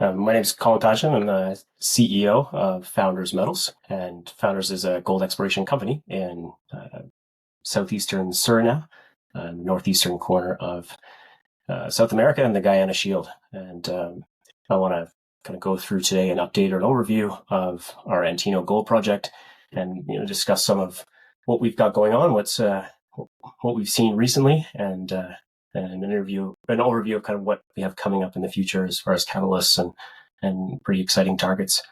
My name is Colin Padget. I'm the CEO of Founders Metals, and Founders is a gold exploration company in southeastern Suriname, northeastern corner of South America and the Guiana Shield. And I want to kind of go through today an update or an overview of our Antino gold project, and discuss some of what we've got going on, what we've seen recently, and an overview of kind of what we have coming up in the future as far as catalysts and pretty exciting targets.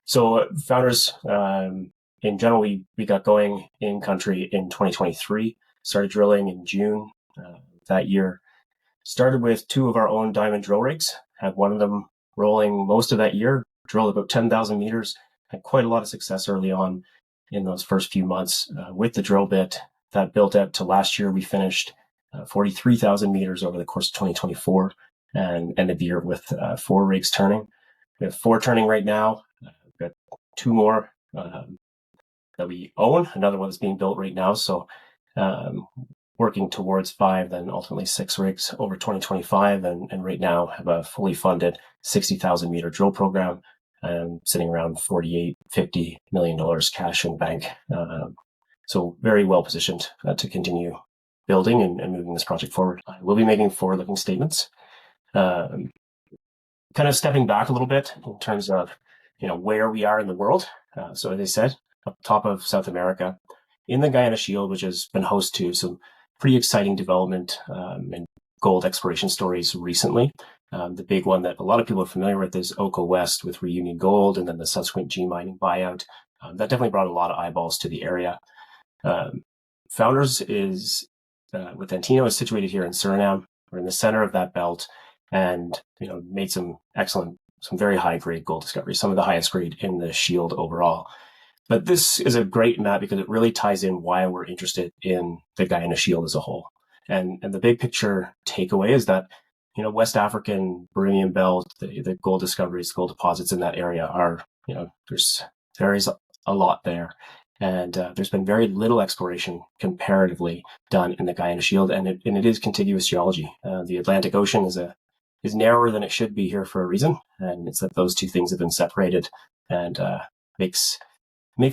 So Founders, in general, we got going in country in 2023, started drilling in June that year. Started with two of our own diamond drill rigs, had one of them rolling most of that year, drilled about 10,000 meters, had quite a lot of success early on in those first few months with the drill bit. That built out to last year. We finished 43,000 meters over the course of 2024 and ended the year with 4 rigs turning. We have 4 turning right now. We've got 2 more that we own, another one that's being built right now. So working towards 5, then ultimately 6 rigs over 2025, and right now have a fully funded 60,000 meter drill program, sitting around $48-50 million cash in bank. So very well positioned to continue building and moving this project forward. We'll be making forward-looking statements, kind of stepping back a little bit in terms of where we are in the world. So as I said, up top of South America, in the Guiana Shield, which has been host to some pretty exciting development and gold exploration stories recently. The big one that a lot of people are familiar with is Oko West with Reunion Gold, and then the subsequent G Mining buyout. That definitely brought a lot of eyeballs to the area. Founders is with Antino is situated here in Suriname. We're in the center of that belt, and made some very high grade gold discoveries, some of the highest grade in the Shield overall. But this is a great map because it really ties in why we're interested in the Guiana Shield as a whole. And the big picture takeaway is that West African Birimian Belt, the gold discoveries, gold deposits in that area are there is a lot there. And there's been very little exploration comparatively done in the Guiana Shield, and it is contiguous geology. The Atlantic Ocean is narrower than it should be here for a reason, and it's that those two things have been separated, and makes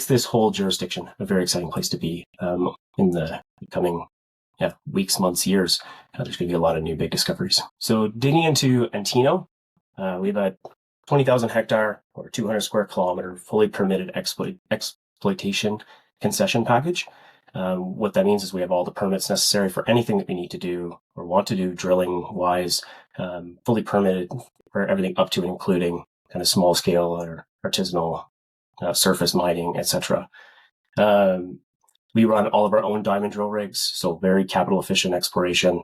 this whole jurisdiction a very exciting place to be in the coming weeks, months, years. There's going to be a lot of new big discoveries. So digging into Antino, we have a 20,000 hectare or 200 square kilometer fully permitted exploitation concession package. What that means is we have all the permits necessary for anything that we need to do or want to do drilling wise, fully permitted for everything up to and including kind of small scale or artisanal surface mining, etc. We run all of our own diamond drill rigs, so very capital efficient exploration.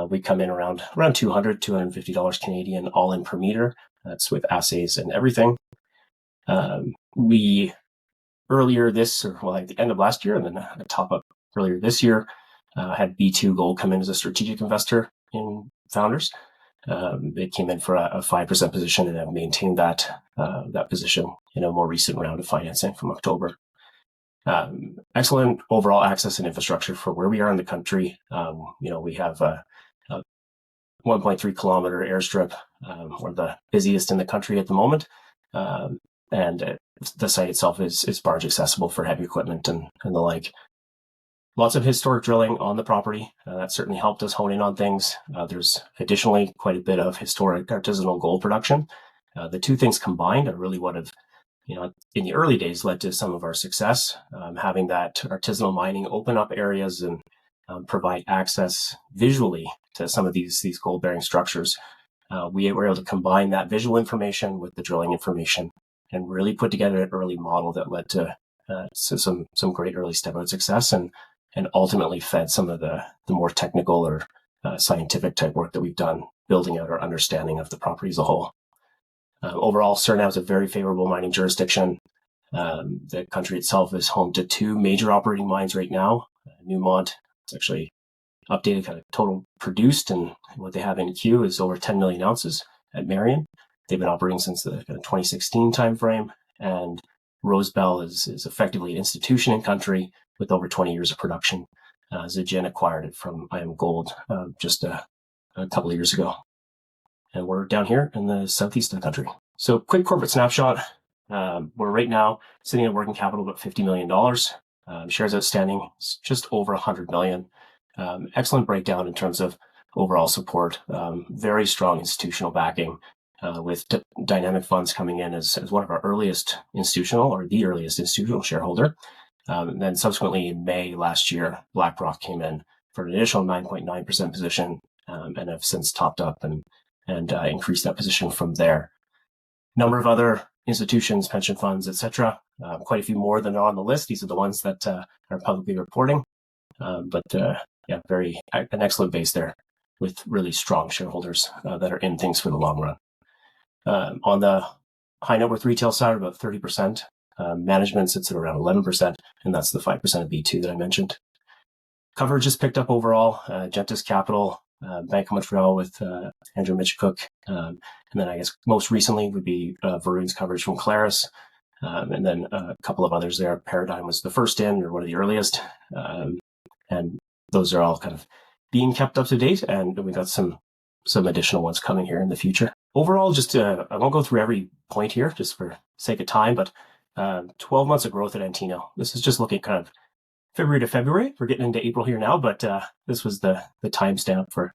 We come in around $250 Canadian all in per meter. That's with assays and everything. We earlier at the end of last year, and then a top up earlier this year, had B2 Gold come in as a strategic investor in Founders. They came in for a 5% position and have maintained that position in a more recent round of financing from October. Excellent overall access and infrastructure for where we are in the country. We have a 1.3 kilometer airstrip. We're the busiest in the country at the moment, and the site itself is barge accessible for heavy equipment and the like. Lots of historic drilling on the property. That certainly helped us hone in on things. There's additionally quite a bit of historic artisanal gold production. The two things combined are really what have, in the early days led to some of our success, having that artisanal mining open up areas and provide access visually to some of these gold-bearing structures. We were able to combine that visual information with the drilling information and really put together an early model that led to some great early step-out success and ultimately fed some of the more technical or scientific type work that we've done, building out our understanding of the property as a whole. Overall, Suriname is a very favorable mining jurisdiction. The country itself is home to 2 major operating mines right now. Newmont, it's actually updated kind of total produced, and what they have in queue is over 10 million ounces at Marion. They've been operating since the 2016 timeframe, and Rosebel is effectively an institution in country with over 20 years of production. Zijin acquired it from IAM Gold just a couple of years ago. and we're down here in the southeast of the country. So quick corporate snapshot. We're right now sitting at working capital about $50 million. Shares outstanding, just over 100 million. Excellent breakdown in terms of overall support. Very strong institutional backing, with Dynamic Funds coming in as one of our earliest institutional, or the earliest institutional shareholder. And then subsequently in May last year, BlackRock came in for an initial 9.9% position, and have since topped up and increased that position from there. Number of other institutions, pension funds, etc. Quite a few more than are on the list. These are the ones that are publicly reporting. Very an excellent base there with really strong shareholders that are in things for the long run. On the high net worth retail side, about 30%. Management sits at around 11%, and that's the 5% of B2 that I mentioned. Coverage has picked up overall. Gentis Capital, Bank of Montreal with Andrew Mitchcook, and then I guess most recently would be Varun's coverage from Claris, and then a couple of others there. Paradigm was the first in, or one of the earliest, and those are all kind of being kept up to date, and we got some additional ones coming here in the future. Overall, just I won't go through every point here just for sake of time, but 12 months of growth at Antino. This is just looking kind of February to February. We're getting into April here now, but this was the timestamp for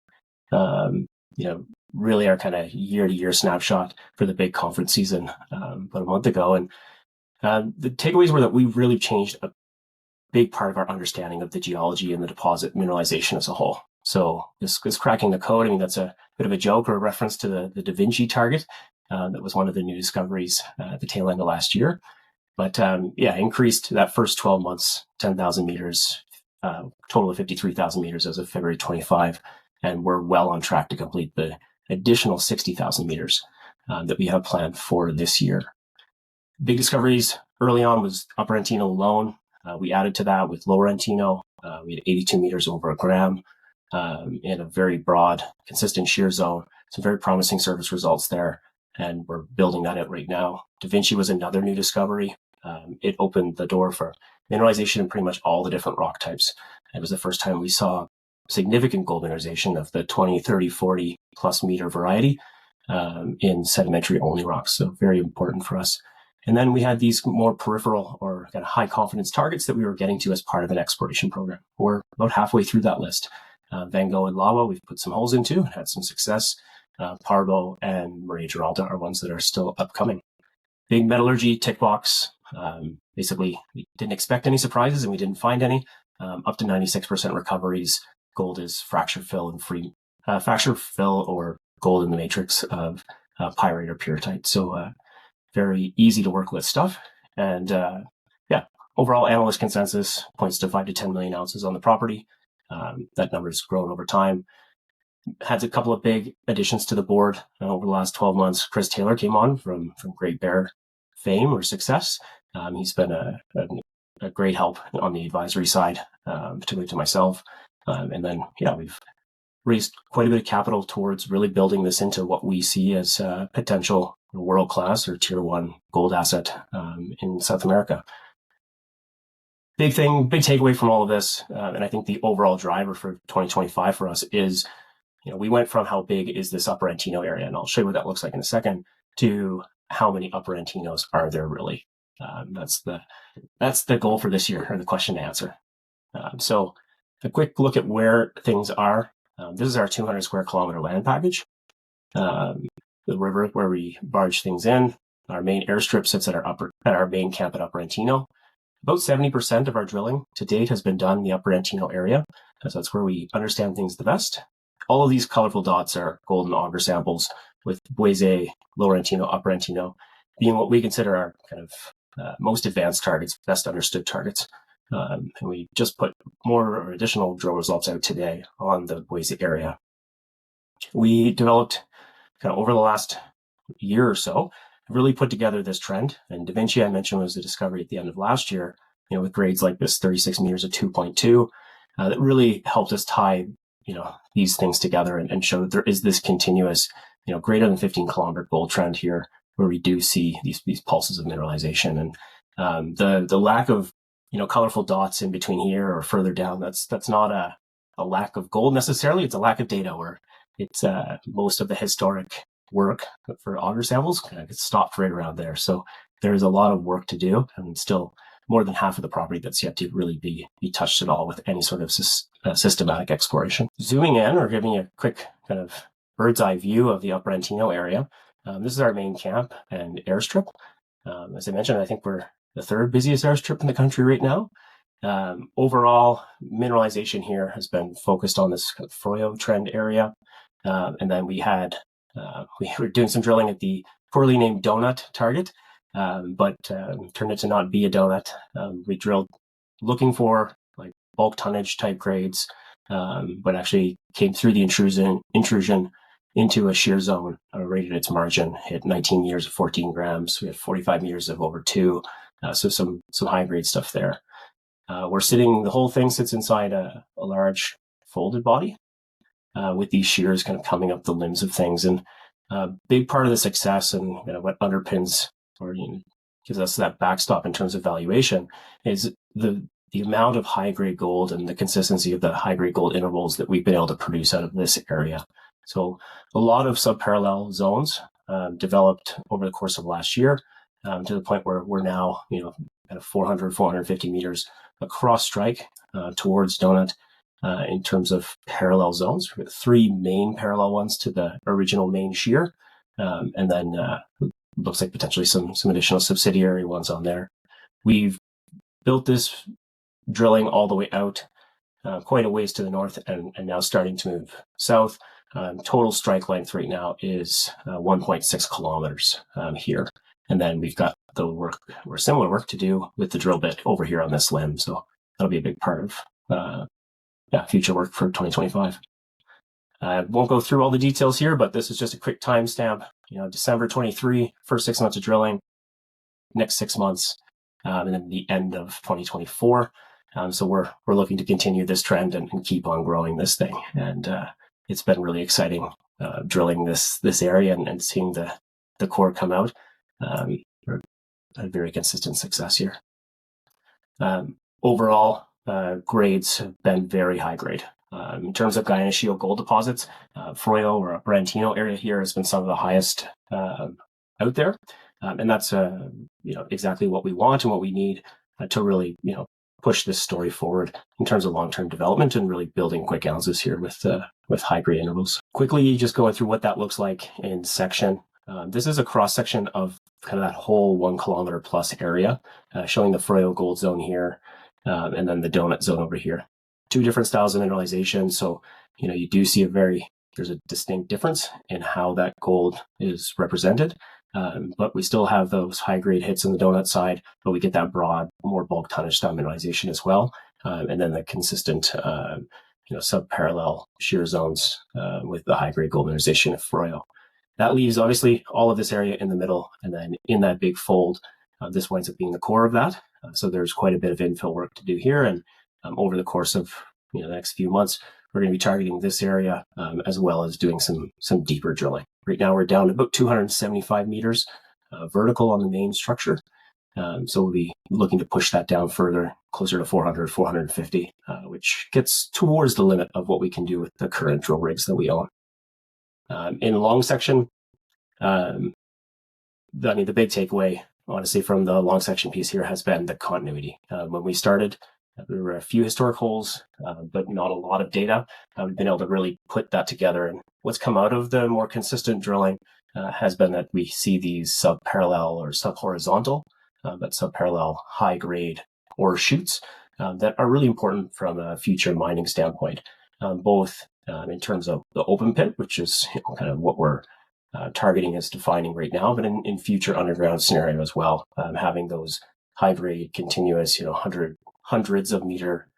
really our kind of year-to-year snapshot for the big conference season about a month ago. And the takeaways were that we've really changed a big part of our understanding of the geology and the deposit mineralization as a whole. So this cracking the code, I mean, that's a bit of a joke or a reference to the Vinci target. That was one of the new discoveries at the tail end of last year. But increased that first 12 months, 10,000 meters, total of 53,000 meters as of February 25. And we're well on track to complete the additional 60,000 meters that we have planned for this year. Big discoveries early on was Upper Antino alone. We added to that with Lower Antino. We had 82 meters over a gram in a very broad, consistent shear zone. Some very promising surface results there, and we're building that out right now. Da Vinci was another new discovery. It opened the door for mineralization in pretty much all the different rock types. It was the first time we saw significant gold mineralization of the 20, 30, 40 plus meter variety in sedimentary only rocks. So very important for us. And then we had these more peripheral or kind of high confidence targets that we were getting to as part of an exploration program. We're about halfway through that list. Van Gogh and Lawa, we've put some holes into and had some success. Parbo and Maria Giralda are ones that are still upcoming. Big metallurgy tick box. Basically, we didn't expect any surprises and we didn't find any. Up to 96% recoveries. Gold is fracture fill and free fracture fill or gold in the matrix of pyrite or pyrrhotite. So very easy to work with stuff. And overall analyst consensus points to 5 to 10 million ounces on the property. That number has grown over time. Had a couple of big additions to the board over the last 12 months. Chris Taylor came on from Great Bear fame or success. He's been a great help on the advisory side, particularly to myself. And then, we've raised quite a bit of capital towards really building this into what we see as a potential world-class or tier one gold asset in South America. Big takeaway from all of this, and I think the overall driver for 2025 for us is, we went from how big is this Upper Antino area, and I'll show you what that looks like in a second, to how many Upper Antinos are there really. That's the goal for this year, or the question to answer. So a quick look at where things are. This is our 200 square kilometer land package. The river where we barge things in. Our main airstrip sits at our main camp at Upper Antino. About 70% of our drilling to date has been done in the Upper Antino area, as that's where we understand things the best. All of these colorful dots are gold and auger samples, with Buese, Lower Antino, Upper Antino being what we consider our kind of most advanced targets, best understood targets. And we just put more or additional drill results out today on the Buese area. We developed kind of over the last year or so, really put together this trend. And Da Vinci, I mentioned, was a discovery at the end of last year, with grades like this, 36 meters at 2.2, that really helped us tie, these things together and show that there is this continuous, greater than 15 kilometer gold trend here, where we do see these pulses of mineralization. And the lack of, colorful dots in between here or further down, that's not a lack of gold necessarily. It's a lack of data, or it's most of the historic work for auger samples kind of stopped right around there. So there's a lot of work to do, and still more than half of the property that's yet to really be touched at all with any sort of systematic exploration. Zooming in, or giving you a quick kind of bird's eye view of the Upper Antino area. This is our main camp and airstrip. As I mentioned, I think we're the third busiest airstrip in the country right now. Overall, mineralization here has been focused on this kind of Froyo trend area. And then we were doing some drilling at the poorly named donut target, but turned it to not be a donut. We drilled looking for like bulk tonnage type grades, but actually came through the intrusion into a shear zone, rated its margin, hit 19 meters of 14 grams. We had 45 meters of over 2, so some high grade stuff there. The whole thing sits inside a large folded body, with these shears kind of coming up the limbs of things. And a big part of the success and what underpins or gives us that backstop in terms of valuation is the amount of high grade gold and the consistency of the high grade gold intervals that we've been able to produce out of this area. So a lot of subparallel zones developed over the course of last year, to the point where we're now kind of 450 meters across strike towards donut. In terms of parallel zones, we've got 3 main parallel ones to the original main shear, and then looks like potentially some additional subsidiary ones on there. We've built this drilling all the way out quite a ways to the north, and now starting to move south. Total strike length right now is 1.6 kilometers here, and then we've got similar work to do with the drill bit over here on this limb. So that'll be a big part of future work for 2025. I won't go through all the details here, but this is just a quick timestamp. December 23, first 6 months of drilling, next 6 months, and then the end of 2024. So we're looking to continue this trend and keep on growing this thing. And it's been really exciting drilling this area and seeing the core come out. We're a very consistent success here. Overall, grades have been very high grade. In terms of Guiana Shield gold deposits, Froyo or Upper Antino area here has been some of the highest out there. And that's exactly what we want and what we need to really push this story forward in terms of long-term development and really building quick ounces here with high grade intervals. Quickly just going through what that looks like in section. This is a cross section of kind of that whole 1 kilometer plus area, showing the Froyo gold zone here, and then the donut zone over here. 2 different styles of mineralization. So, you do see there's a distinct difference in how that gold is represented. But we still have those high grade hits on the donut side, but we get that broad, more bulk tonnage style mineralization as well. And then the consistent, sub-parallel shear zones with the high grade gold mineralization of Froyo. That leaves obviously all of this area in the middle, and then in that big fold, this winds up being the core of that. So there's quite a bit of infill work to do here, and over the course of the next few months, we're going to be targeting this area as well as doing some deeper drilling. Right now, we're down to about 275 meters vertical on the main structure. So we'll be looking to push that down further, closer to 400, 450, which gets towards the limit of what we can do with the current drill rigs that we own. In the long section, the big takeaway, honestly, from the long section piece here has been the continuity. When we started, there were a few historic holes, but not a lot of data. We've been able to really put that together. And what's come out of the more consistent drilling has been that we see these sub-parallel or sub-horizontal, but sub-parallel high-grade ore shoots that are really important from a future mining standpoint, both in terms of the open pit, which is kind of what we're targeting as defining right now, but in future underground scenario as well, having those high-grade continuous, hundreds of meter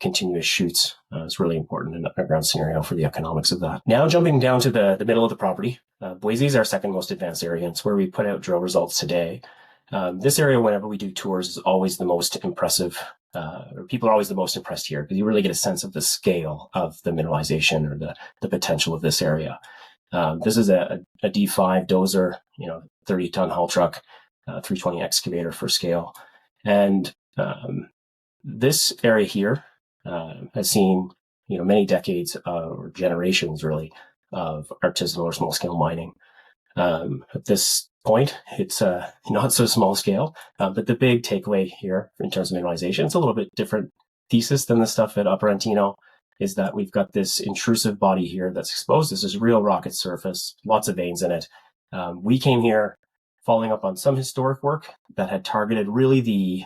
continuous shoots is really important in the underground scenario for the economics of that. Now jumping down to the middle of the property, Buese is our second most advanced area. It's where we put out drill results today. This area, whenever we do tours, is always the most impressive, or people are always the most impressed here because you really get a sense of the scale of the mineralization or the potential of this area. This is a D5 dozer, 30-ton haul truck, 320 excavator for scale. And this area here has seen, many decades or generations really of artisanal or small scale mining. At this point, it's not so small scale, but the big takeaway here in terms of mineralization, it's a little bit different thesis than the stuff at Upper Antino, is that we've got this intrusive body here that's exposed. This is real rock at surface, lots of veins in it. We came here following up on some historic work that had targeted really the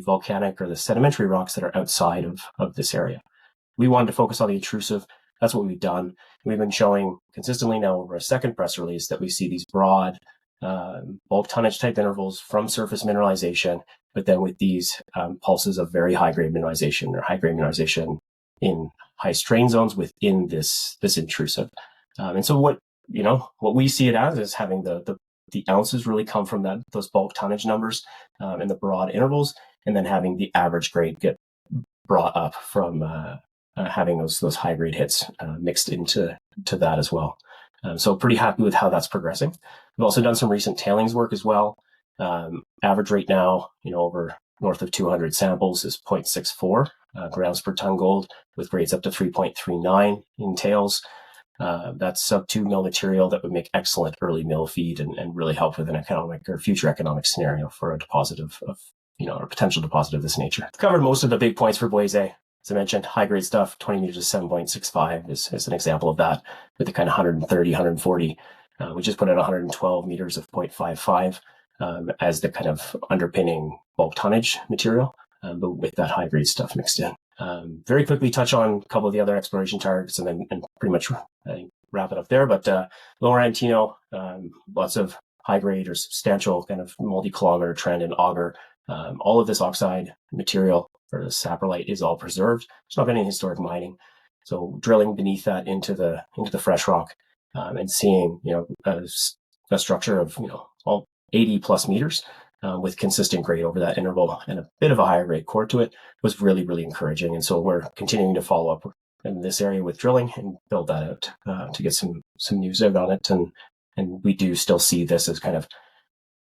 volcanic or the sedimentary rocks that are outside of this area. We wanted to focus on the intrusive. That's what we've done. We've been showing consistently now over a second press release that we see these broad bulk tonnage type intervals from surface mineralization, but then with these pulses of very high grade mineralization or high grade mineralization in high strain zones within this intrusive. And so what we see it as is having the ounces really come from those bulk tonnage numbers in the broad intervals, and then having the average grade get brought up from having those high grade hits mixed into that as well. So pretty happy with how that's progressing. We've also done some recent tailings work as well. Average rate now, over north of 200 samples is 0.64 grams per ton gold, with grades up to 3.39 in tails. That's sub 2 mil material that would make excellent early mill feed and really help with an economic or future economic scenario for a deposit of a potential deposit of this nature. I've covered most of the big points for Buese. As I mentioned, high grade stuff, 20 meters is 7.65 is an example of that, with the kind of 130, 140. We just put out 112 meters of 0.55 as the kind of underpinning bulk tonnage material, but with that high grade stuff mixed in. Very quickly touch on a couple of the other exploration targets and pretty much wrap it up there. But Lower Antino, lots of high grade or substantial kind of multi-kilometer trend and auger. All of this oxide material for the saprolite is all preserved. There's not been any historic mining. So drilling beneath that into the fresh rock and seeing a structure of all 80 plus meters with consistent grade over that interval and a bit of a higher grade core to it was really, really encouraging. And so we're continuing to follow up in this area with drilling and build that out to get some news out on it. And we do still see this as kind of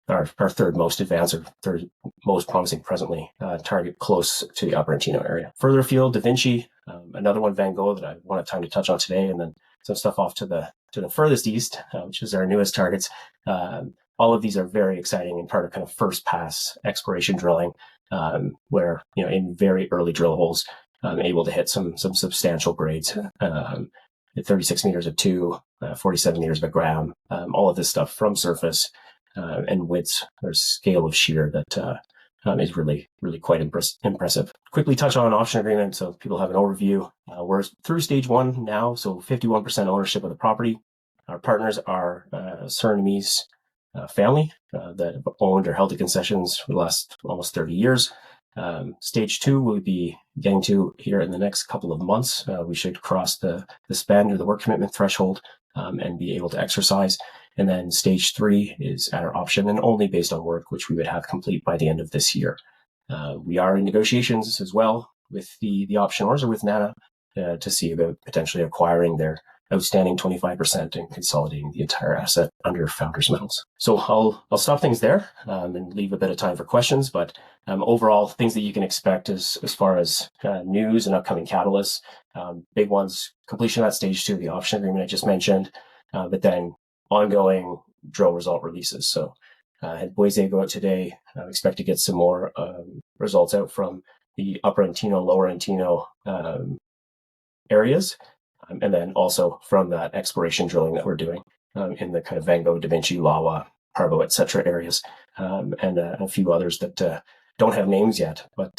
our third most advanced or third most promising presently target close to the Upper Antino area. Further afield, Da Vinci, another one, Van Gogh, that I won't have time to touch on today, and then some stuff off to the furthest east, which is our newest targets. All of these are very exciting and part of kind of first pass exploration drilling, where in very early drill holes, able to hit some substantial grades. At 36 meters of 2, 47 meters of a gram, all of this stuff from surface. And widths or scale of shear that is really, really quite impressive. Quickly touch on an option agreement so people have an overview. We're through stage 1 now, so 51% ownership of the property. Our partners are Surinamese family that have owned or held the concessions for the last almost 30 years. Stage 2 we'll be getting to here in the next couple of months. We should cross the spend or the work commitment threshold and be able to exercise. And then stage 3 is at our option and only based on work, which we would have complete by the end of this year. We are in negotiations as well with the optionors or with NANA to see about potentially acquiring their outstanding 25% and consolidating the entire asset under Founders Metals. So I'll stop things there and leave a bit of time for questions. But overall, things that you can expect as far as news and upcoming catalysts, big ones, completion of that stage 2 of the option agreement I just mentioned, but then ongoing drill result releases. So had Buese go out today, expect to get some more results out from the Upper Antino, Lower Antino areas. And then also from that exploration drilling that we're doing in the kind of Van Gogh, Da Vinci, Lawa, Parbo, etc. areas, and a few others that don't have names yet. But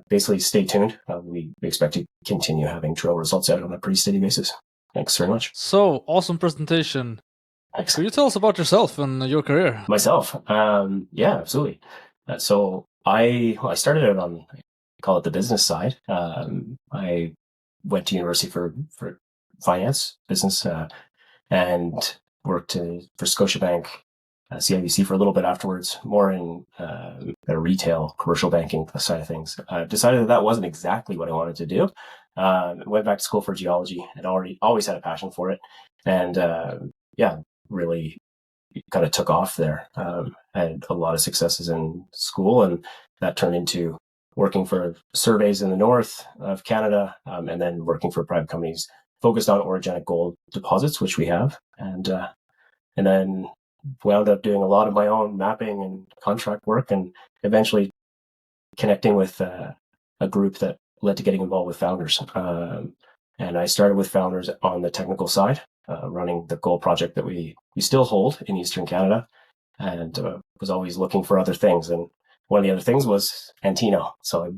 basically stay tuned. We expect to continue having drill results out on a pretty steady basis. Thanks very much. So, awesome presentation. Thanks. Could you tell us about yourself and your career? Myself? Yeah, absolutely. So I started out on, I call it the business side. I went to university for finance, business, and worked for Scotiabank, CIBC for a little bit afterwards, more in the retail, commercial banking side of things. I decided that wasn't exactly what I wanted to do. Went back to school for geology and always had a passion for it. And really kind of took off there. Had a lot of successes in school, and that turned into working for surveys in the north of Canada, and then working for private companies focused on orogenic gold deposits, which we have, and then wound up doing a lot of my own mapping and contract work, and eventually connecting with a group that led to getting involved with Founders. And I started with Founders on the technical side, running the gold project that we still hold in Eastern Canada, and was always looking for other things. And one of the other things was Antino. So I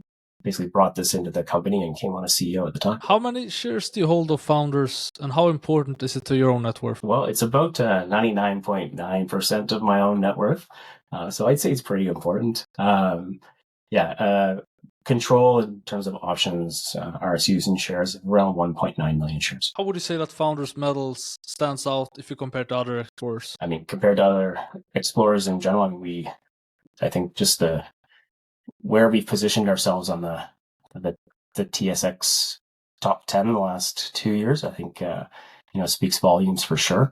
basically brought this into the company and came on as CEO at the time. How many shares do you hold of Founders, and how important is it to your own net worth? Well, it's about 99.9% of my own net worth. So I'd say it's pretty important. Control in terms of options, RSUs and shares, around 1.9 million shares. How would you say that Founders Metals stands out if you compare to other explorers? I mean, compared to other explorers in general, I think just where we've positioned ourselves on the TSX top 10 in the last 2 years, I think speaks volumes for sure.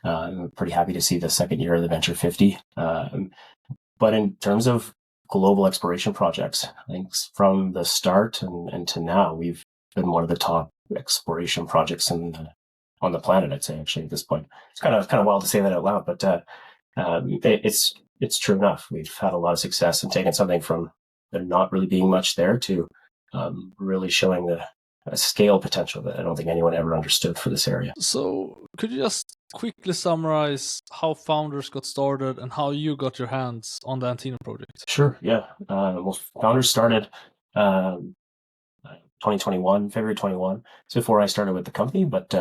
I'm pretty happy to see the second year of the Venture 50. But in terms of global exploration projects, I think from the start and to now, we've been one of the top exploration projects on the planet, I'd say, actually, at this point. It's kind of wild to say that out loud, but it's true enough. We've had a lot of success and taken something from there not really being much there to really showing a scale potential that I don't think anyone ever understood for this area. So could you just quickly summarize how Founders got started and how you got your hands on the Antino project? Sure, yeah. Well, Founders started 2021, February 21. So before I started with the company, but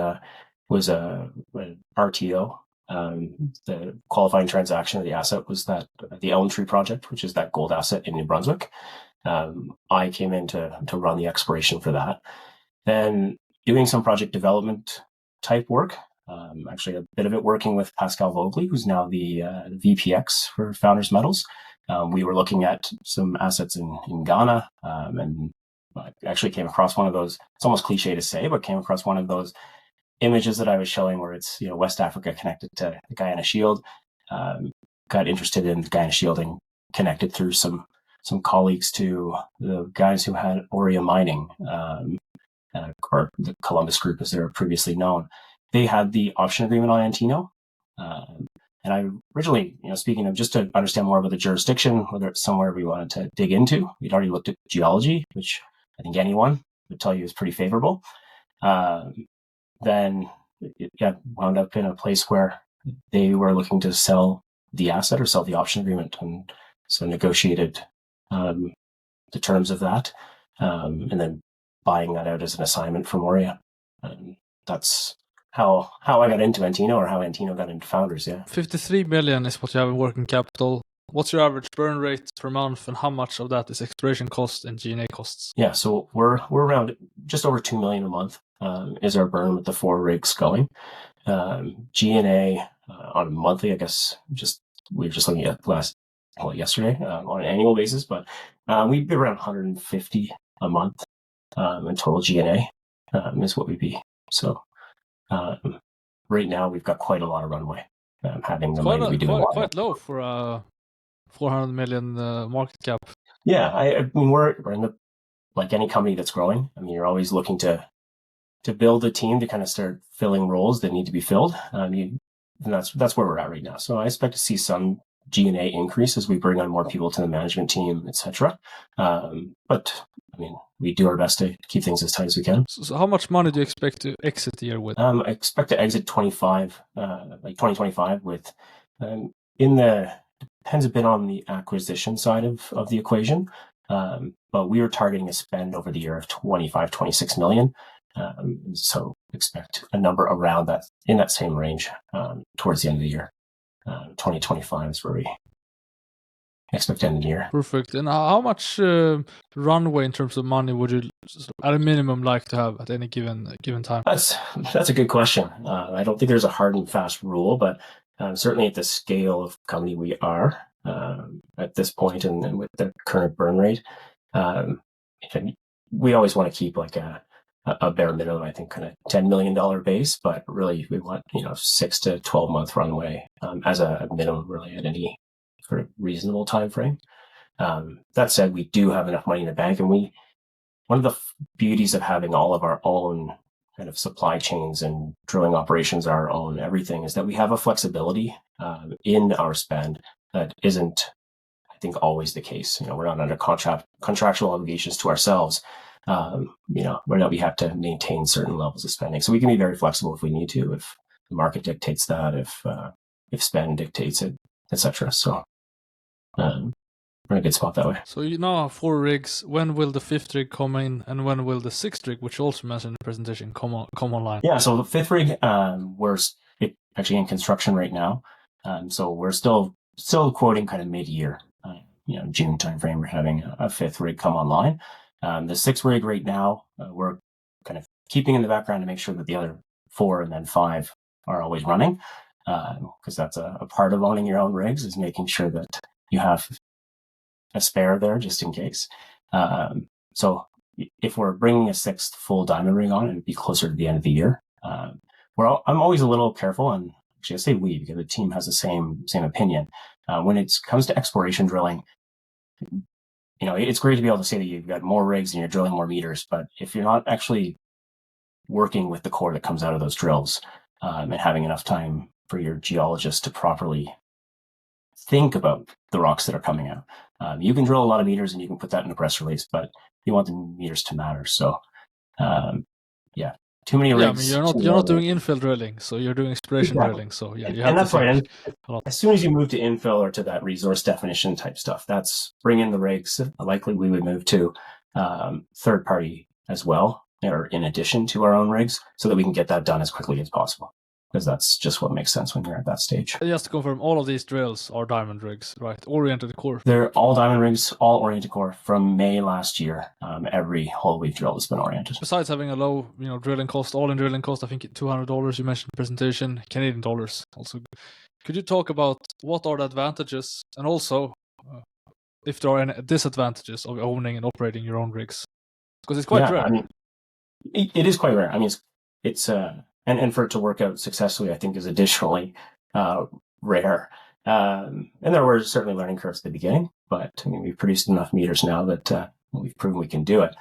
was an RTO. The qualifying transaction of the asset was the Elm Tree project, which is that gold asset in New Brunswick. I came in to run the exploration for that. Then doing some project development type work, actually a bit of it working with Pascal Vogley, who's now the VPX for Founders Metals. We were looking at some assets in Ghana, and I actually came across one of those, it's almost cliche to say, but came across one of those images that I was showing where it's West Africa connected to the Guiana Shield. Got interested in the Guiana Shield and connected through some colleagues to the guys who had Aurea Mining, or the Columbus Group as they were previously known. They had the option agreement on Antino. And I originally, speaking of just to understand more about the jurisdiction, whether it's somewhere we wanted to dig into, we'd already looked at geology, which I think anyone would tell you is pretty favorable. Then it wound up in a place where they were looking to sell the asset or sell the option agreement, and so negotiated the terms of that, and then buying that out as an assignment from Aurea. That's how I got into Antino, or how Antino got into Founders. 53 million is what you have in working capital. What's your average burn rate per month, and how much of that is exploration costs and G&A costs? Yeah, so we're around just over 2 million a month is our burn with the 4 rigs going. G&A on a monthly, I guess, we were just looking at yesterday on an annual basis, but we'd be around 150 a month in total G&A is what we'd be. So right now we've got quite a lot of runway, having the money we do. Quite low for a 400 million market cap. Yeah, I mean we're in the, like any company that's growing. I mean, you're always looking to build a team to kind of start filling roles that need to be filled. And that's where we're at right now. So I expect to see some G&A increase as we bring on more people to the management team, etc. But I mean, we do our best to keep things as tight as we can. So how much money do you expect to exit the year with? I expect to exit 2025 with depends a bit on the acquisition side of the equation. But we were targeting a spend over the year of 26 million. So expect a number around that, in that same range, towards the end of the year. 2025 is where we expect to end the year. Perfect. And how much runway in terms of money would you, at a minimum, like to have at any given time? That's a good question. I don't think there's a hard and fast rule, but certainly at the scale of company we are at this point, and with the current burn rate, we always want to keep like a bare minimum, I think, kind of $10 million base, but really we want 6 to 12 month runway as a minimum, really, at any sort of reasonable time frame. That said, we do have enough money in the bank, and one of the beauties of having all of our own kind of supply chains and drilling operations are our own everything, is that we have a flexibility in our spend that isn't, I think, always the case. We're not under contractual obligations to ourselves. Where we have to maintain certain levels of spending, so we can be very flexible if we need to, if the market dictates that, if spend dictates it, etc. So we're in a good spot that way. So you now have 4 rigs. When will the 5th rig come in, and when will the 6th rig, which you also mentioned in the presentation, come online? Yeah, so the 5th rig, we're actually in construction right now. So we're still quoting kind of mid-year, June timeframe. We're having a 5th rig come online. The 6th rig right now, we're kind of keeping in the background to make sure that the other 4 and then 5 are always running, because that's a part of owning your own rigs, is making sure that you have a spare there just in case. So if we're bringing a 6th full diamond rig on, it'd be closer to the end of the year. I'm always a little careful, and actually I say we because the team has the same opinion. When it comes to exploration drilling, it's great to be able to say that you've got more rigs and you're drilling more meters, but if you're not actually working with the core that comes out of those drills, and having enough time for your geologist to properly think about the rocks that are coming out, you can drill a lot of meters and you can put that in a press release, but you want the meters to matter. So, too many rigs. Yeah, I mean, you're not doing infill drilling, so you're doing exploration drilling. So yeah, you have that's to right. And a lot. as soon as you move to infill or to that resource definition type stuff, that's bring in the rigs. Likely we would move to third party as well, or in addition to our own rigs, so that we can get that done as quickly as possible. Because that's just what makes sense when you're at that stage. Just to confirm, all of these drills are diamond rigs, right? Oriented core. They're all diamond rigs, all oriented core. From May last year, every hole we've drilled has been oriented. Besides having a low, drilling cost, all-in drilling cost, I think $200 you mentioned in the presentation, Canadian dollars. Also, could you talk about what are the advantages, and also if there are any disadvantages of owning and operating your own rigs? Because it's quite rare. I mean, it is quite rare. I mean, it's and for it to work out successfully, I think, is additionally rare. And there were certainly learning curves at the beginning, but I mean, we've produced enough meters now that we've proven we can do it.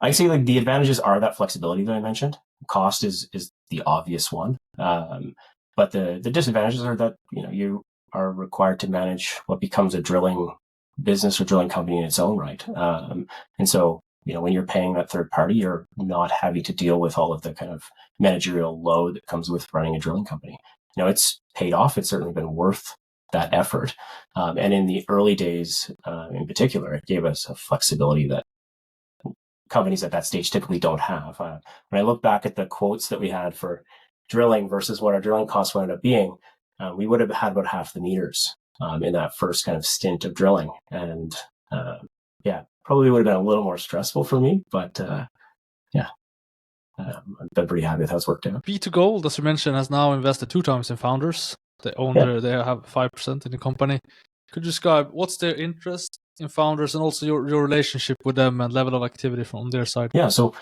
I see the advantages are that flexibility that I mentioned. Cost is the obvious one, but the disadvantages are that you are required to manage what becomes a drilling business or drilling company in its own right, and so. When you're paying that third party, you're not having to deal with all of the kind of managerial load that comes with running a drilling company. It's paid off. It's certainly been worth that effort. And in the early days, in particular, it gave us a flexibility that companies at that stage typically don't have. When I look back at the quotes that we had for drilling versus what our drilling costs wound up being, we would have had about half the meters in that first kind of stint of drilling. And probably would have been a little more stressful for me, but I've been pretty happy with how it's worked out. B2Gold, as you mentioned, has now invested 2 times in Founders. They have 5% in the company. Could you describe what's their interest in Founders, and also your relationship with them and level of activity from their side? Yeah, so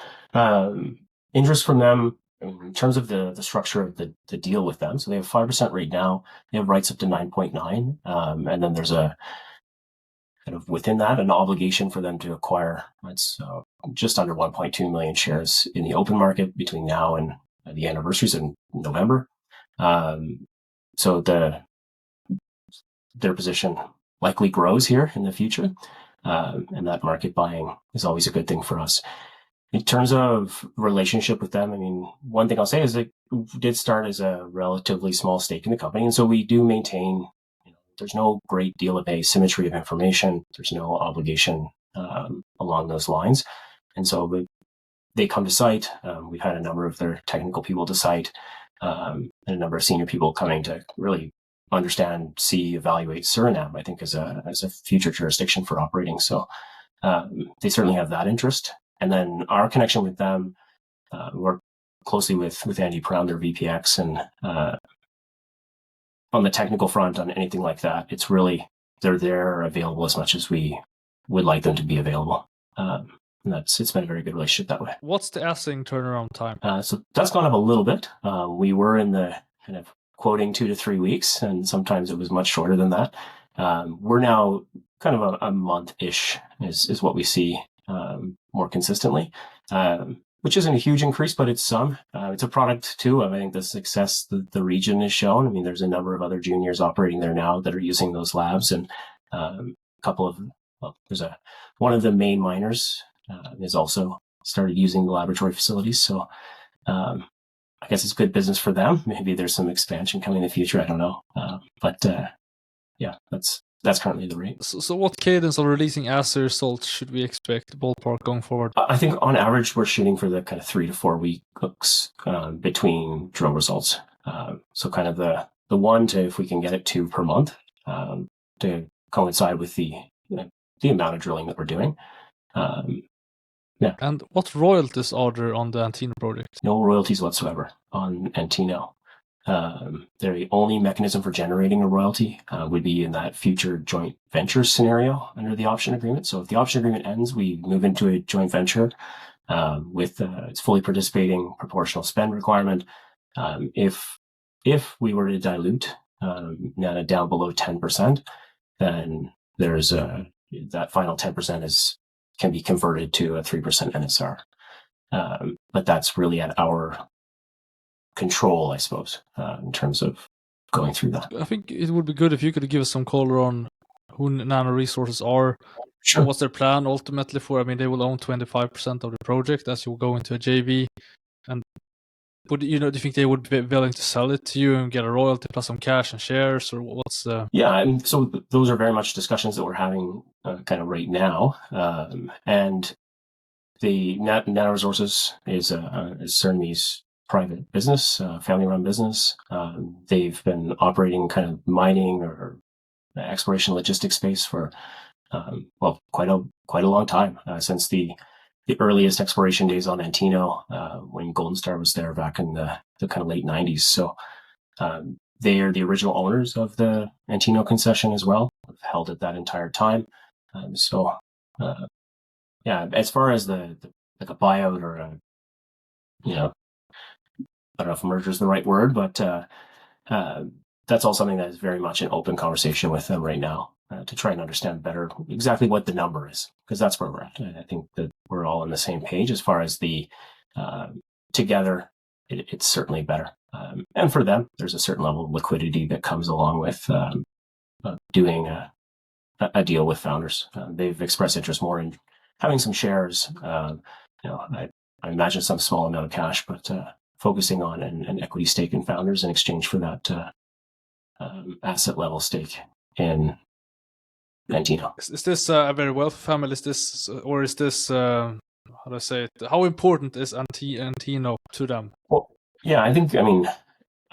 interest from them in terms of the structure of the deal with them. So they have 5% right now. They have rights up to 9.9, and then there's a kind of within that, an obligation for them to acquire just under 1.2 million shares in the open market between now and the anniversaries in November. So their position likely grows here in the future, and that market buying is always a good thing for us. In terms of relationship with them, I mean, one thing I'll say is that we did start as a relatively small stake in the company, and so we do maintain. There's no great deal of asymmetry of information. There's no obligation along those lines. And so they come to site. We've had a number of their technical people to site, and a number of senior people coming to really understand, see, evaluate Suriname, I think, as a future jurisdiction for operating. So they certainly have that interest. And then our connection with them, work closely with Andy Brown, their VPX, and on the technical front, on anything like that, it's really, they're there, available as much as we would like them to be available. And it's been a very good relationship that way. What's the Assay turnaround time? So that's gone up a little bit. We were in the kind of quoting 2 to 3 weeks, and sometimes it was much shorter than that. We're now kind of a month-ish is what we see more consistently, which isn't a huge increase, but it's some. It's a product too. I think the success the region has shown. I mean, there's a number of other juniors operating there now that are using those labs, and a couple of one of the main miners has also started using the laboratory facilities. So I guess it's good business for them. Maybe there's some expansion coming in the future. I don't know, but yeah, that's currently the rate. So what cadence of releasing assay results should we expect ballpark going forward? I think on average we're shooting for the kind of 3 to 4 weeks between drill results. So kind of the 1 to, if we can get it, 2 per month to coincide with the amount of drilling that we're doing. Yeah. And what royalties are there on the Antino project? No royalties whatsoever on Antino. The only mechanism for generating a royalty would be in that future joint venture scenario under the option agreement. So if the option agreement ends, we move into a joint venture with its fully participating proportional spend requirement. If we were to dilute down below 10%, then there's that final 10% can be converted to a 3% NSR. But that's really at our control, I suppose, in terms of going through that. I think it would be good if you could give us some color on who Nano Resources are. Sure. What's their plan ultimately for? I mean, they will own 25% of the project as you go into a JV. And do you think they would be willing to sell it to you and get a royalty plus some cash and shares, or what's the? Yeah, and so those are very much discussions that we're having kind of right now, and the Nano Resources is Surinamese private business, family-run business. They've been operating kind of mining or exploration logistics space for quite a long time, since the earliest exploration days on Antino, when Golden Star was there back in the kind of late 90s. So they are the original owners of the Antino concession as well. We've held it that entire time. Yeah, as far as like a buyout or I don't know if merger is the right word, but that's all something that is very much an open conversation with them right now to try and understand better exactly what the number is, because that's where we're at. I think that we're all on the same page as far as the together. It's certainly better, and for them, there's a certain level of liquidity that comes along with doing a deal with founders. They've expressed interest more in having some shares. I imagine some small amount of cash, but focusing on an equity stake in founders in exchange for that asset level stake in Antino. Is this a very wealthy family? Is this how do I say it? How important is Antino to them? Well, yeah, I mean,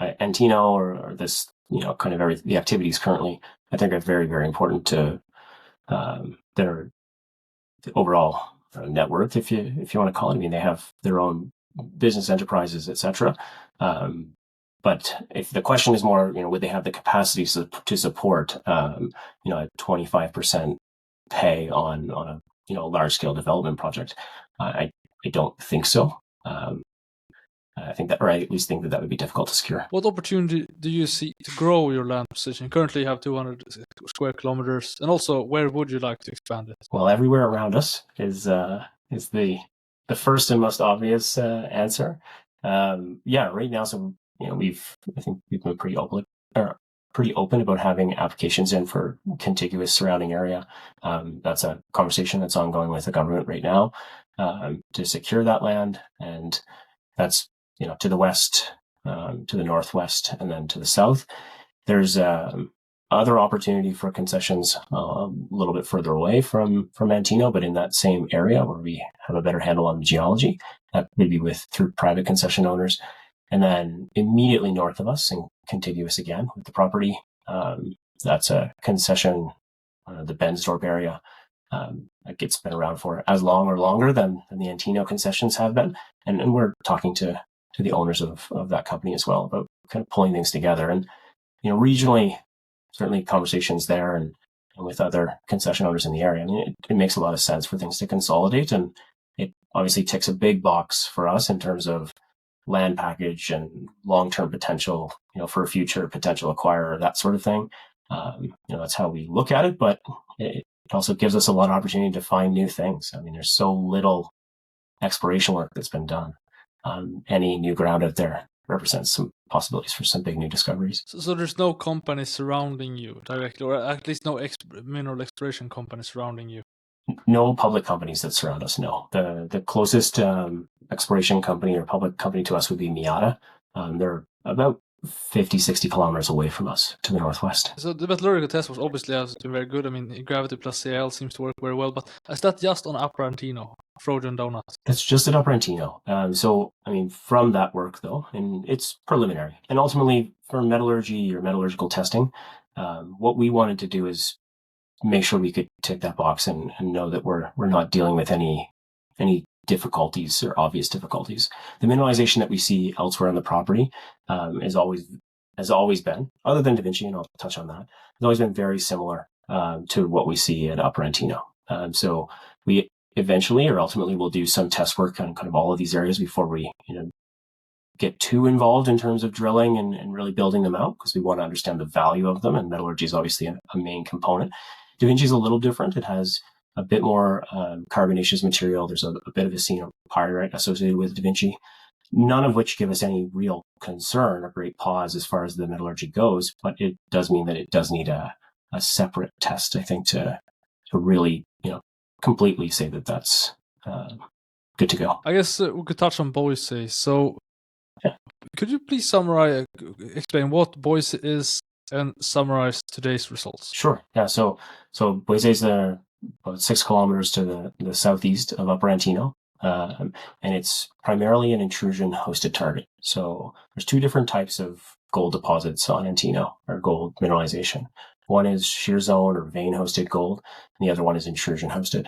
Antino or this, kind of the activities currently, I think are very, very important to their overall net worth, if you want to call it. I mean, they have their own business enterprises, etc. But if the question is more, would they have the capacity to support, a 25% pay on a large scale development project? I don't think so. I think that, or I at least think that would be difficult to secure. What opportunity do you see to grow your land position? Currently, you have 200 square kilometers, and also, where would you like to expand it? Well, everywhere around us is the first and most obvious answer. Yeah, right now, so I think we've been pretty open about having applications in for contiguous surrounding area. That's a conversation that's ongoing with the government right now to secure that land, and that's to the west, to the northwest, and then to the south. There's other opportunity for concessions a little bit further away from Antino, but in that same area where we have a better handle on the geology. That would be through private concession owners. And then immediately north of us and contiguous again with the property, that's a concession, the Bensdorp area. It's been around for as long or longer than the Antino concessions have been. And we're talking to the owners of that company as well about kind of pulling things together. And, regionally, certainly conversations there and with other concession owners in the area. I mean, it makes a lot of sense for things to consolidate, and it obviously ticks a big box for us in terms of land package and long-term potential, for a future potential acquirer, that sort of thing. That's how we look at it, but it also gives us a lot of opportunity to find new things. I mean, there's so little exploration work that's been done. any new ground out there represents some possibilities for some big new discoveries. So there's no company surrounding you directly, or at least no mineral exploration company surrounding you? No public companies that surround us, no. The closest exploration company or public company to us would be Miata. They're about 50, 60 kilometers away from us to the northwest. So the metallurgical test was obviously has been very good. I mean, gravity plus CL seems to work very well, but is that just on Upper Antino, frozen donut? That's just at Upper Antino. So, I mean, from that work though, and it's preliminary, and ultimately for metallurgy or metallurgical testing, what we wanted to do is make sure we could tick that box and know that we're not dealing with any difficulties or obvious difficulties. The mineralization that we see elsewhere on the property has always been, other than Da Vinci, and I'll touch on that, has always been very similar to what we see at Upper Antino. So we eventually or ultimately will do some test work on kind of all of these areas before we get too involved in terms of drilling and really building them out, because we want to understand the value of them, and metallurgy is obviously a main component. Da Vinci is a little different. It has a bit more carbonaceous material. There's a bit of a pyrite associated with Da Vinci, none of which give us any real concern or great pause as far as the metallurgy goes, but it does mean that it does need a separate test, I think, to really, completely say that that's good to go. I guess we could touch on Buese. So yeah. Could you please explain what Buese is and summarize today's results? Sure. Yeah. So Buese is about 6 kilometers to the southeast of Upper Antino, and it's primarily an intrusion-hosted target. So there's two different types of gold deposits on Antino, or gold mineralization. One is shear zone or vein-hosted gold, and the other one is intrusion-hosted.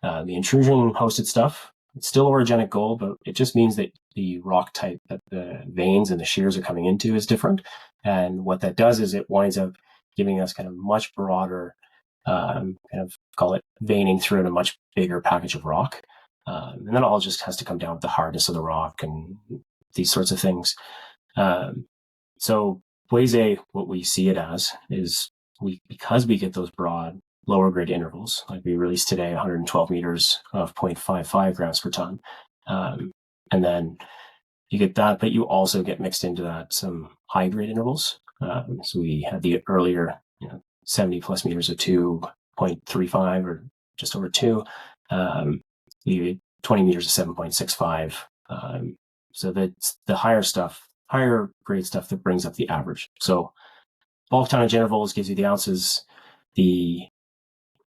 The intrusion-hosted stuff, it's still orogenic gold, but it just means that the rock type that the veins and the shears are coming into is different. And what that does is it winds up giving us kind of much broader, kind of call it veining through a much bigger package of rock. And then it all just has to come down with the hardness of the rock and these sorts of things. So Buese, what we see it as is because we get those broad lower grade intervals, like we released today, 112 meters of 0.55 grams per ton. And then you get that, but you also get mixed into that some high grade intervals. So we had the earlier, 70 plus meters of 2.35 or just over 2. You 20 meters of 7.65. So that's the higher grade stuff that brings up the average. So bulk tonnage intervals gives you the ounces. The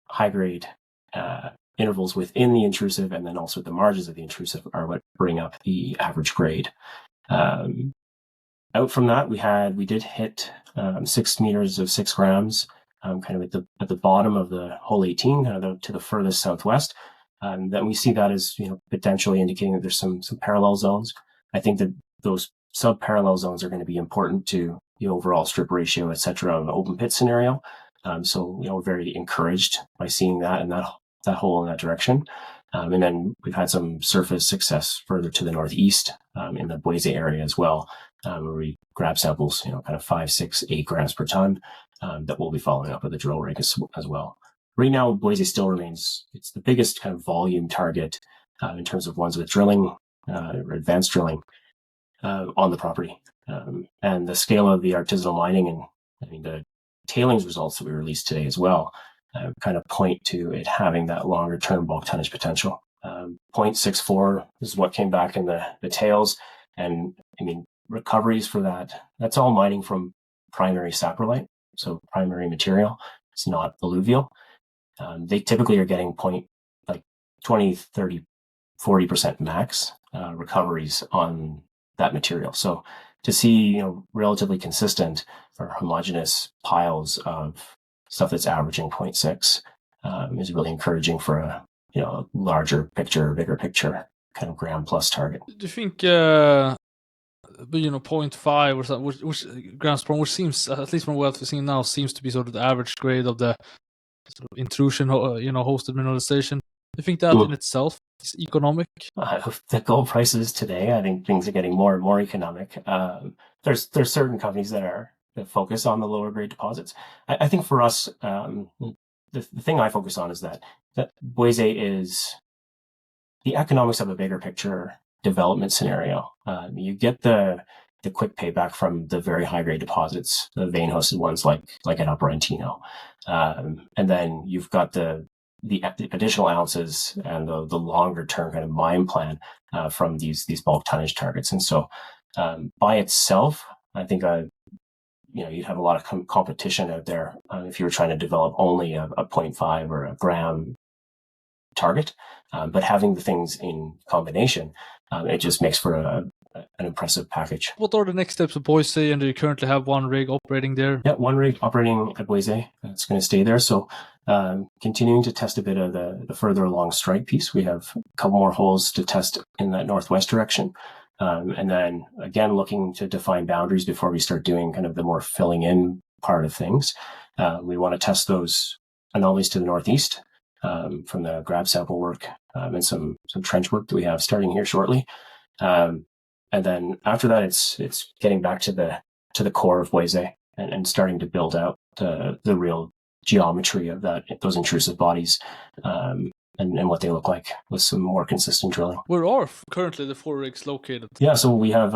high grade intervals within the intrusive, and then also the margins of the intrusive, are what bring up the average grade. Out from that, we did hit 6 meters of 6 grams, kind of at the bottom of the hole 18, kind of to the furthest southwest. Then we see that as potentially indicating that there's some parallel zones. I think that those sub-parallel zones are going to be important to the overall strip ratio, et cetera, of an open pit scenario. So we're very encouraged by seeing that and that hole in that direction. And then we've had some surface success further to the northeast in the Buese area as well, where we grab samples, kind of 5, 6, 8 grams per ton that we'll be following up with a drill rig as well. Right now, Buese still remains, it's the biggest kind of volume target in terms of ones with drilling or advanced drilling on the property. And the scale of the artisanal mining and the tailings results that we released today as well kind of point to it having that longer term bulk tonnage potential. 0.64 is what came back in the tails. And recoveries for that's all mining from primary saprolite, so primary material. It's not alluvial. They typically are getting 20, 30, 40% max recoveries on that material. So to see, relatively consistent or homogeneous piles of stuff that's averaging 0.6 is really encouraging for a larger picture, bigger picture kind of gram plus target. Do you think 0.5 or something, which grams per, which seems, at least from what we've seen now, seems to be sort of the average grade of the sort of intrusion, hosted mineralization? Do you think that in itself is economic? The gold prices today, I think things are getting more and more economic. There's certain companies that focus on the lower grade deposits. I think for us, the thing I focus on is that Buese is the economics of a bigger picture development scenario. You get the quick payback from the very high grade deposits, the vein hosted ones like at Upper Antino, and then you've got the additional ounces and the longer term kind of mine plan from these bulk tonnage targets. And so by itself, I think you'd have a lot of competition out there if you were trying to develop only a 0.5 or a gram target. But having the things in combination, it just makes for an impressive package. What are the next steps of Buese? And do you currently have one rig operating there? Yeah, one rig operating at Buese. It's going to stay there. So continuing to test a bit of the further along strike piece. We have a couple more holes to test in that northwest direction. And then again, looking to define boundaries before we start doing kind of the more filling in part of things. We want to test those anomalies to the northeast from the grab sample work and some trench work that we have starting here shortly. And then after that, it's getting back to the core of Buese and starting to build out the real geometry of those intrusive bodies. And what they look like with some more consistent drilling. Where are currently the 4 rigs located? Yeah, so we have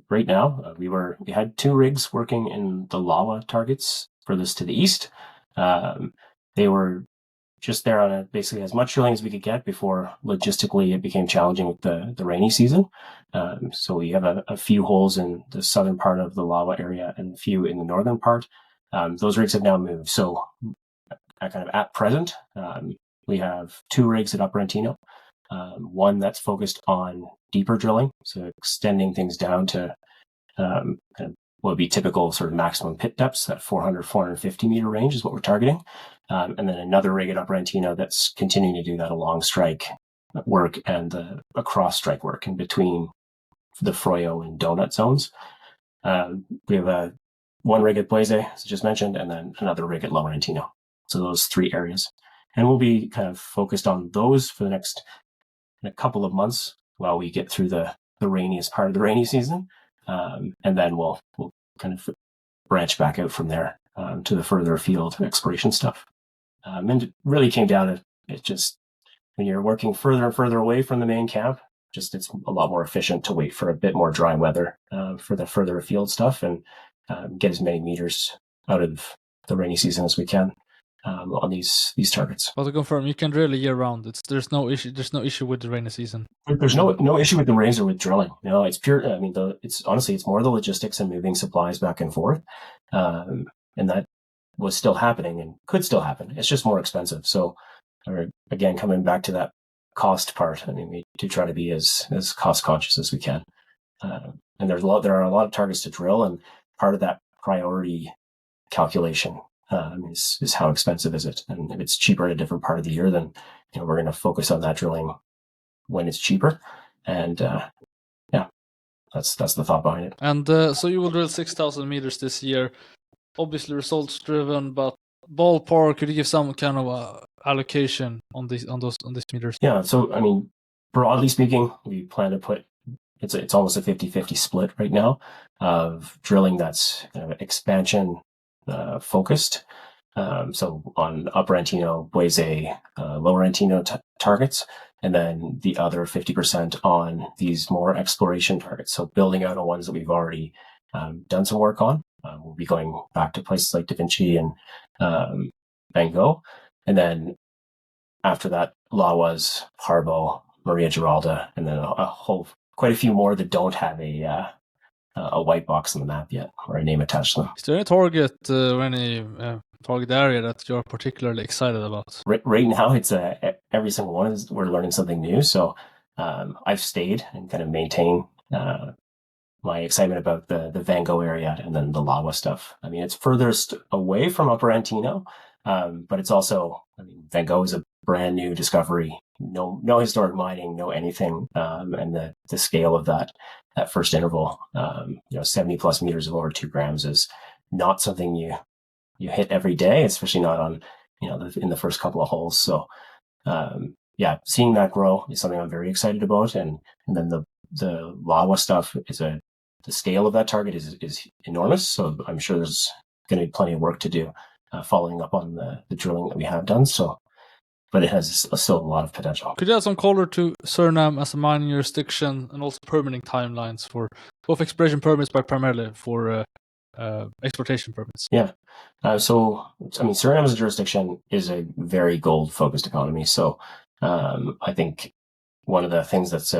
right now we had 2 rigs working in the lava targets furthest to the east. They were just there on basically as much drilling as we could get before logistically it became challenging with the rainy season. So we have a few holes in the southern part of the lava area and a few in the northern part. Those rigs have now moved. So at present, we have 2 rigs at Upper Antino, one that's focused on deeper drilling, so extending things down to kind of what would be typical sort of maximum pit depths, that 400, 450 meter range is what we're targeting. And then another rig at Upper Antino that's continuing to do that along strike work and a cross strike work in between the Froyo and Donut zones. We have one rig at Buese, as I just mentioned, and then another rig at Lower Antino. So those 3 areas. And we'll be kind of focused on those for the next couple of months while we get through the rainiest part of the rainy season. And then we'll kind of branch back out from there to the further afield exploration stuff. And it really came down to it just when you're working further and further away from the main camp, just it's a lot more efficient to wait for a bit more dry weather for the further afield stuff and get as many meters out of the rainy season as we can. On these targets. But to confirm, you can drill year round. There's no issue with the rainy season. There's no issue with the rains or with drilling. No, it's pure. I mean, it's more the logistics and moving supplies back and forth, and that was still happening and could still happen. It's just more expensive. So, again, coming back to that cost part. I mean, we do try to be as cost conscious as we can. And there are a lot of targets to drill, and part of that priority calculation. Is how expensive is it? And if it's cheaper at a different part of the year, then we're going to focus on that drilling when it's cheaper. And that's the thought behind it. And so you will drill 6,000 meters this year. Obviously results driven, but ballpark, could you give some kind of allocation on these meters? Yeah. So I mean, broadly speaking, we plan to put it's almost a 50-50 split right now of drilling that's kind of expansion focused. So on Upper Antino, Buese, Lower Antino targets, and then the other 50% on these more exploration targets. So building out on ones that we've already done some work on. We'll be going back to places like Vinci and Van Gogh. And then after that, Lawas, Harbo, Maria Giralda, and then quite a few more that don't have a white box on the map yet or a name attached to them. Is there any target or any target area that you're particularly excited about? Right now, it's every single one we're learning something new. So I've stayed and kind of maintained my excitement about the Van Gogh area and then the Lawa stuff. I mean, it's furthest away from Upper Antino, but it's also, Van Gogh is a brand new discovery. No historic mining, no anything, and the scale of that first interval, 70 plus meters of over 2 grams is not something you hit every day, especially not on in the first couple of holes. So seeing that grow is something I'm very excited about, and then the Lawa stuff is the scale of that target is enormous. So I'm sure there's going to be plenty of work to do following up on the drilling that we have done. So but it has still a lot of potential. Could you add some color to Suriname as a mining jurisdiction and also permitting timelines for both exploration permits, but primarily for exploitation permits? Yeah. Suriname as a jurisdiction is a very gold-focused economy. So I think one of the things that's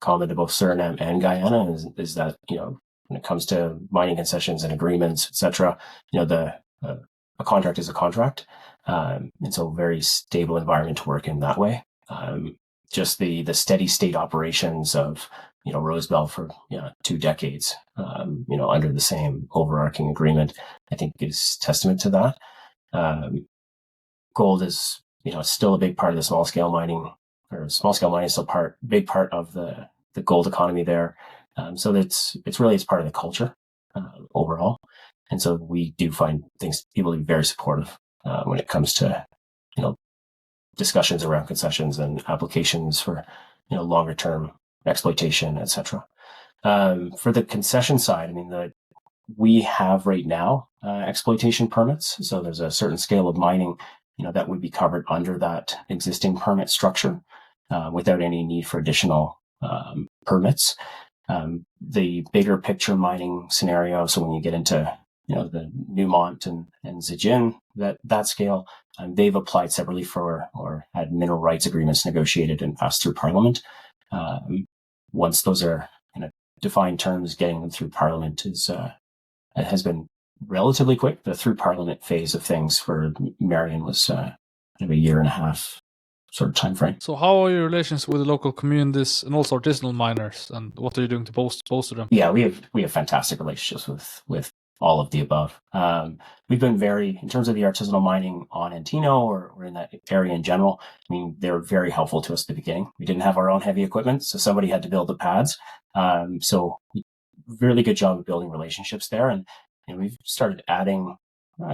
common to both Suriname and Guyana is that, when it comes to mining concessions and agreements, etc., a contract is a contract. And so very stable environment to work in that way. Just the steady state operations of, Rosebel for 2 decades, under the same overarching agreement, I think is testament to that. Gold is, still a big part of the small scale mining, or small scale mining is still big part of the gold economy there. So it's part of the culture overall. And so we do find people to be very supportive when it comes to, discussions around concessions and applications for, longer term exploitation, etc. For the concession side, we have right now exploitation permits. So there's a certain scale of mining, that would be covered under that existing permit structure without any need for additional permits. The bigger picture mining scenario, so when you get into the Newmont and Zijin, that scale, they've applied separately for or had mineral rights agreements negotiated and passed through Parliament. Once those are defined terms, getting them through Parliament has been relatively quick. The through Parliament phase of things for Marion was a 1.5 sort of time frame. So how are your relations with the local communities and also artisanal miners, and what are you doing to bolster them? Yeah, we have fantastic relationships with all of the above. We've been in terms of the artisanal mining on Antino or in that area in general, they were very helpful to us at the beginning. We didn't have our own heavy equipment, so somebody had to build the pads. So really good job of building relationships there. And we've started adding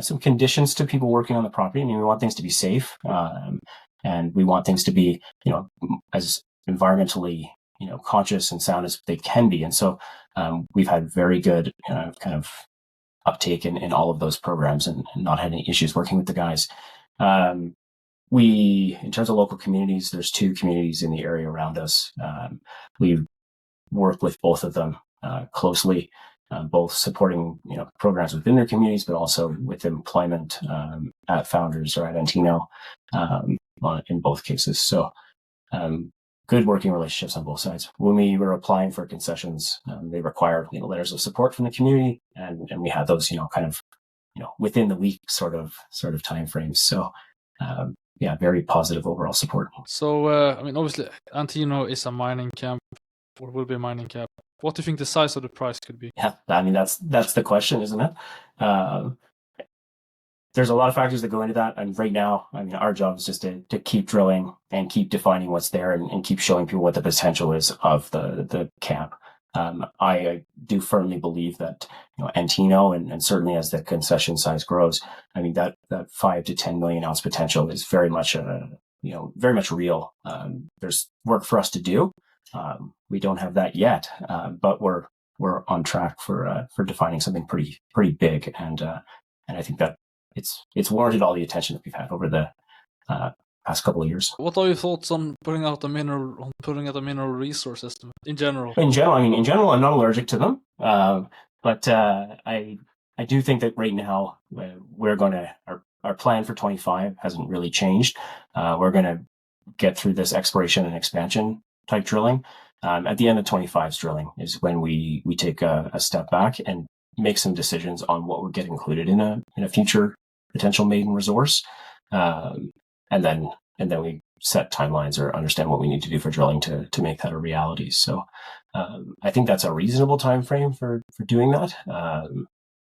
some conditions to people working on the property. We want things to be safe. And we want things to be, as environmentally, conscious and sound as they can be. And so we've had very good kind of uptake in all of those programs and not had any issues working with the guys. In terms of local communities, there's 2 communities in the area around us. We've worked with both of them closely, both supporting programs within their communities, but also with employment at Founders or at Antino in both cases. So good working relationships on both sides. When we were applying for concessions, they required letters of support from the community, and we had those kind of within the week sort of time frames. So very positive overall support. So obviously Antino is a mining camp, or will be a mining camp. What do you think the size of the prize could be? Yeah, that's the question, isn't it? There's a lot of factors that go into that. And right now, our job is just to keep drilling and keep defining what's there and keep showing people what the potential is of the camp. I do firmly believe that, Antino and certainly as the concession size grows, that 5 to 10 million ounce potential is very much very much real. There's work for us to do. We don't have that yet, but we're on track for defining something pretty big. And I think that it's warranted all the attention that we've had over the past couple of years. What are your thoughts on putting out a mineral resource estimate in general? In general, I'm not allergic to them, but I do think that right now our plan for 25 hasn't really changed. We're going to get through this exploration and expansion type drilling. At the end of 25's drilling is when we take a step back and make some decisions on what would get included in a future potential maiden resource, and then we set timelines or understand what we need to do for drilling to make that a reality. So I think that's a reasonable time frame for doing that,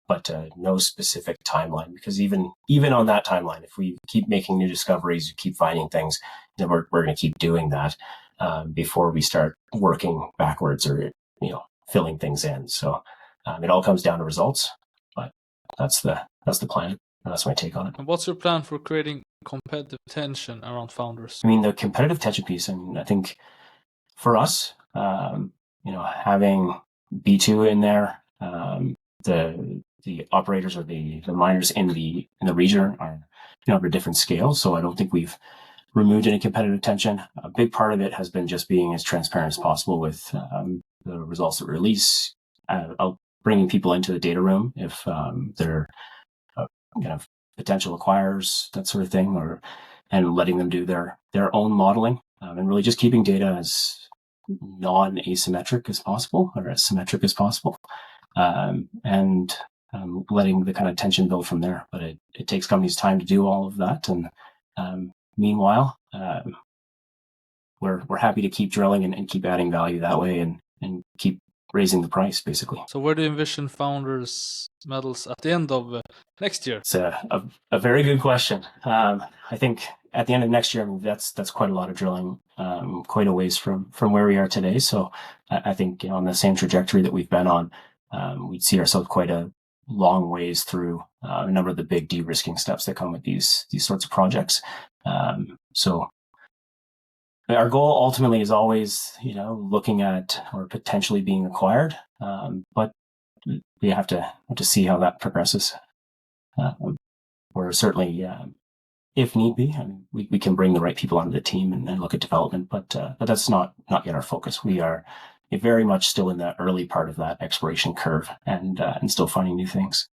but no specific timeline, because even on that timeline, if we keep making new discoveries, keep finding things, then we're going to keep doing that before we start working backwards or filling things in. So it all comes down to results, but that's the plan. That's my take on it. And what's your plan for creating competitive tension around Founders? The competitive tension piece, I think for us, having B2 in there, the operators or the miners in the region are of a different scale. So I don't think we've removed any competitive tension. A big part of it has been just being as transparent as possible with the results that we release, bringing people into the data room if they're kind of potential acquirers, that sort of thing, and letting them do their own modeling, and really just keeping data as non-asymmetric as possible, or as symmetric as possible, and letting the kind of tension build from there. But it takes companies time to do all of that, and meanwhile, we're happy to keep drilling and keep adding value that way, and keep raising the price, basically. So where do you envision Founders Metals at the end of next year? It's a very good question. I think at the end of next year, I mean, that's quite a lot of drilling, quite a ways from where we are today. So I think on the same trajectory that we've been on, we'd see ourselves quite a long ways through a number of the big de-risking steps that come with these sorts of projects. So our goal ultimately is always, looking at or potentially being acquired, but we have to see how that progresses. Or certainly, if need be, I mean, we can bring the right people onto the team and look at development, but that's not yet our focus. We are very much still in the early part of that exploration curve and still finding new things.